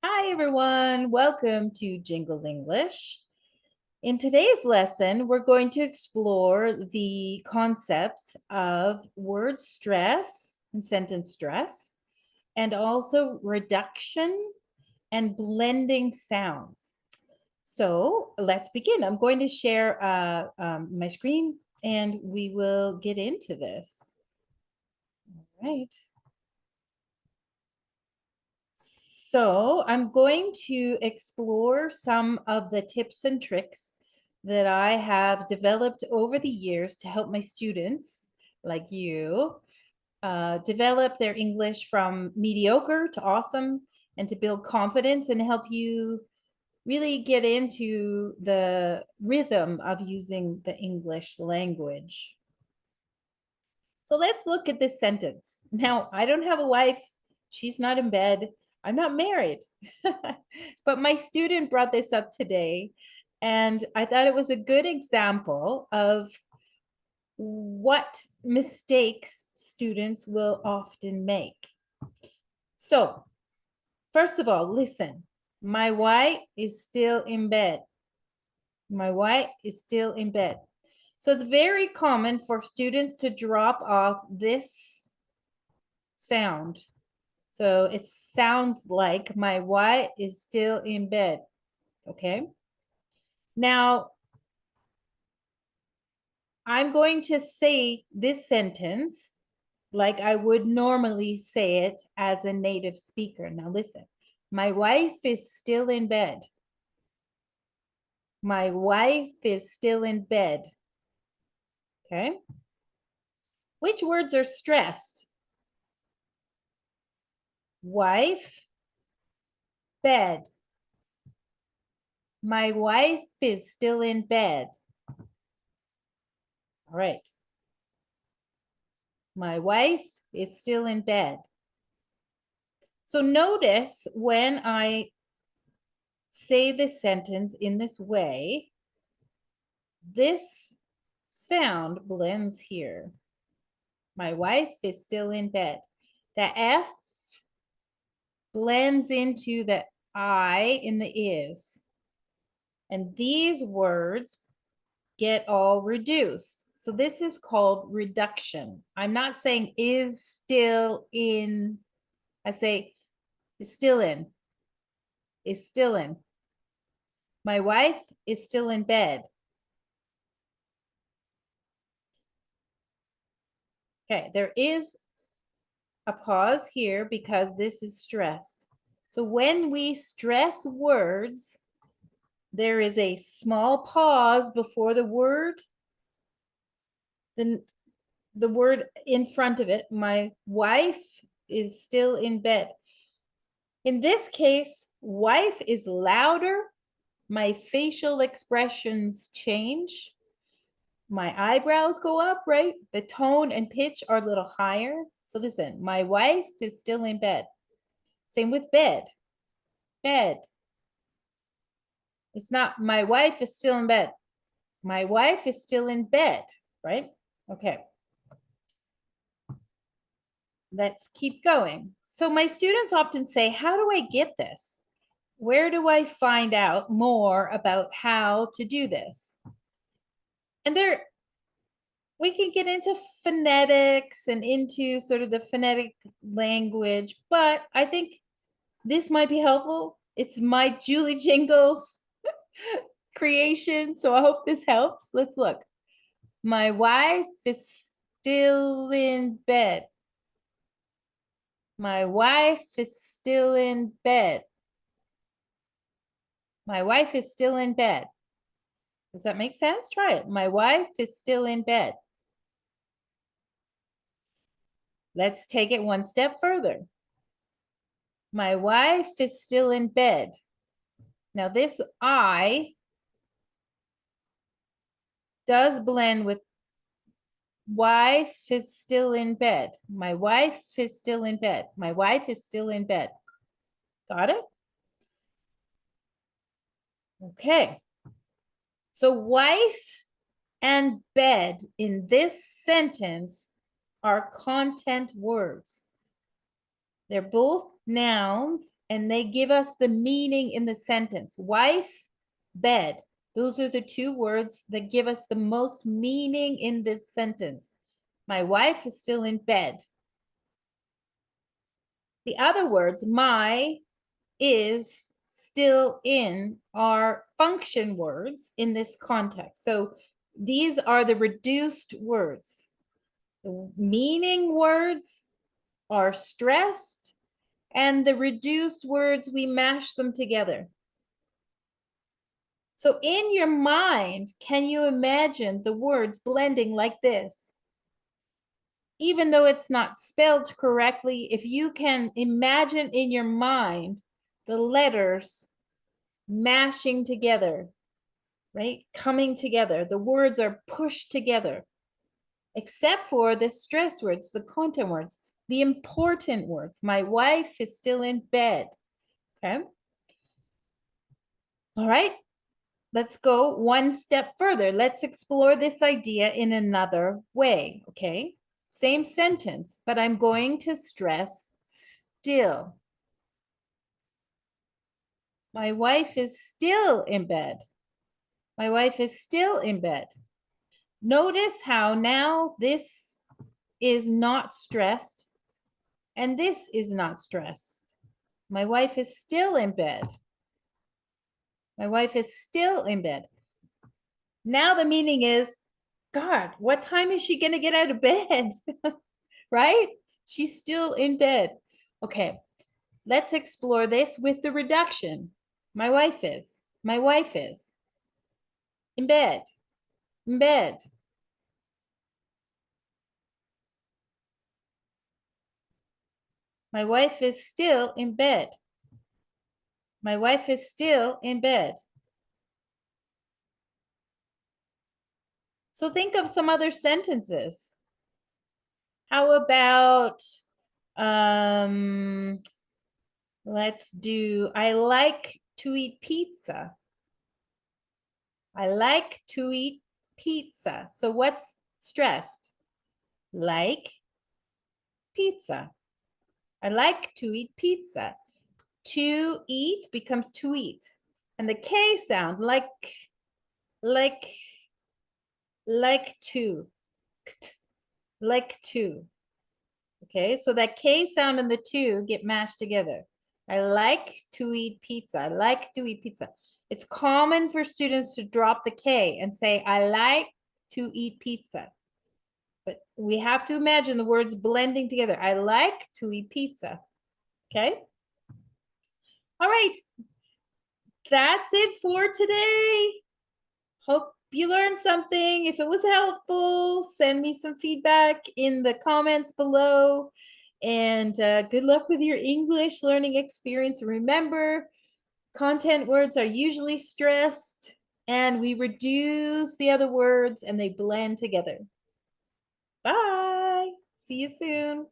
Hi, everyone. Welcome to Jingles English. In today's lesson, we're going to explore the concepts of word stress and sentence stress, and also reduction and blending sounds. So let's begin. I'm going to share my screen and we will get into this. All right. So I'm going to explore some of the tips and tricks that I have developed over the years to help my students, like you, develop their English from mediocre to awesome and to build confidence and help you really get into the rhythm of using the English language. So let's look at this sentence. Now, I don't have a wife. She's not in bed. I'm not married. But my student brought this up today, and I thought it was a good example of what mistakes students will often make. So, first of all, listen. My wife is still in bed. My wife is still in bed. So it's very common for students to drop off this sound. So it sounds like my wife is still in bed. Okay. Now, I'm going to say this sentence like I would normally say it as a native speaker. Now, listen. My wife is still in bed. My wife is still in bed. Okay. Which words are stressed? Wife, bed. My wife is still in bed. All right. My wife is still in bed. So notice when I say this sentence in this way, this sound blends here. My wife is still in bed. The F blends into the I in the is. And these words get all reduced. So this is called reduction. I'm not saying is still in. I say is still in. Is still in. My wife is still in bed. Okay, there is a pause here because this is stressed. So when we stress words, there is a small pause before the word, then the word in front of it. My wife is still in bed. In this case, wife is louder. My facial expressions change. My eyebrows go up, right? The tone and pitch are a little higher. So listen, my wife is still in bed. Same with bed. Bed. It's not my wife is still in bed. My wife is still in bed, right? Okay. Let's keep going. So my students often say, how do I get this? Where do I find out more about how to do this? And there, we can get into phonetics and into sort of the phonetic language, but I think this might be helpful. It's my Julie Jingles creation, so I hope this helps. Let's look. My wife is still in bed. My wife is still in bed. My wife is still in bed. Does that make sense? Try it. My wife is still in bed. Let's take it one step further. My wife is still in bed. Now this I does blend with wife is still in bed. My wife is still in bed. My wife is still in bed. Got it? Okay. So wife and bed in this sentence are content words. They're both nouns and they give us the meaning in the sentence. Wife, bed. Those are the two words that give us the most meaning in this sentence. My wife is still in bed. The other words, my, is, still in, are function words in this context. So these are the reduced words. The meaning words are stressed, and the reduced words, we mash them together. So in your mind, can you imagine the words blending like this? Even though it's not spelled correctly, if you can imagine in your mind the letters mashing together, right? Coming together, the words are pushed together, except for the stress words, the content words, the important words. My wife is still in bed. Okay. All right. Let's go one step further. Let's explore this idea in another way. Okay. Same sentence, but I'm going to stress still. My wife is still in bed. My wife is still in bed. Notice how now this is not stressed and this is not stressed. My wife is still in bed. My wife is still in bed. Now the meaning is, God, what time is she going to get out of bed? Right? She's still in bed. Okay, let's explore this with the reduction. My wife is in bed, in bed. My wife is still in bed. My wife is still in bed. So think of some other sentences. How about, let's do, I like to eat pizza. I like to eat pizza. So what's stressed? Like pizza. I like to eat pizza. To eat becomes to eat. And the K sound, like to, like to. Okay, so that K sound and the two get mashed together. I like to eat pizza. I like to eat pizza. It's common for students to drop the K and say, I like to eat pizza. But we have to imagine the words blending together. I like to eat pizza. Okay. All right. That's it for today. Hope you learned something. If it was helpful, send me some feedback in the comments below. And good luck with your English learning experience. Remember, content words are usually stressed, and we reduce the other words and they blend together. Bye. See you soon.